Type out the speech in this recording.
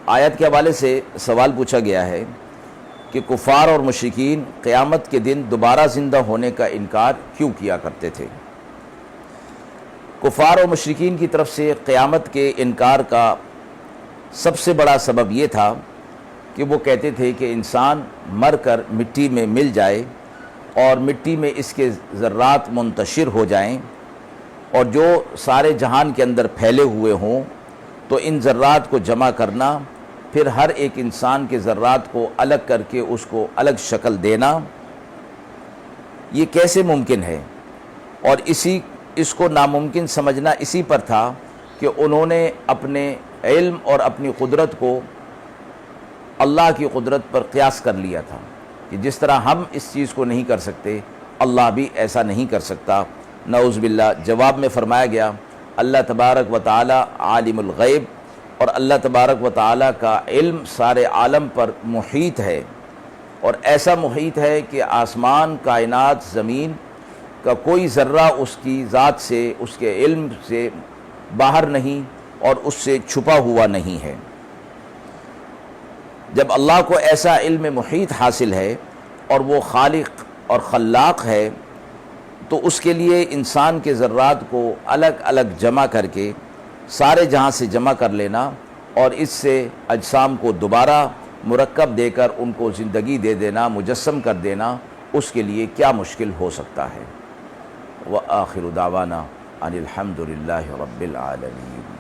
آیت کے حوالے سے سوال پوچھا گیا ہے کہ کفار اور مشرکین قیامت کے دن دوبارہ زندہ ہونے کا انکار کیوں کیا کرتے تھے؟ کفار اور مشرکین کی طرف سے قیامت کے انکار کا سب سے بڑا سبب یہ تھا کہ وہ کہتے تھے کہ انسان مر کر مٹی میں مل جائے اور مٹی میں اس کے ذرات منتشر ہو جائیں اور جو سارے جہان کے اندر پھیلے ہوئے ہوں تو ان ذرات کو جمع کرنا، پھر ہر ایک انسان کے ذرات کو الگ کر کے اس کو الگ شکل دینا، یہ کیسے ممکن ہے؟ اور اس کو ناممکن سمجھنا اسی پر تھا کہ انہوں نے اپنے علم اور اپنی قدرت کو اللہ کی قدرت پر قیاس کر لیا تھا کہ جس طرح ہم اس چیز کو نہیں کر سکتے اللہ بھی ایسا نہیں کر سکتا۔ نعوذ باللہ۔ جواب میں فرمایا گیا اللہ تبارک و تعالی عالم الغیب، اور اللہ تبارک و تعالی کا علم سارے عالم پر محیط ہے، اور ایسا محیط ہے کہ آسمان، کائنات، زمین کا کوئی ذرہ اس کی ذات سے، اس کے علم سے باہر نہیں اور اس سے چھپا ہوا نہیں ہے۔ جب اللہ کو ایسا علم محیط حاصل ہے اور وہ خالق اور خلاق ہے تو اس کے لیے انسان کے ذرات کو الگ الگ جمع کر کے سارے جہاں سے جمع کر لینا اور اس سے اجسام کو دوبارہ مرکب دے کر ان کو زندگی دے دینا، مجسم کر دینا، اس کے لیے کیا مشکل ہو سکتا ہے؟ وآخر دعوانا ان الحمد للہ رب العالمین۔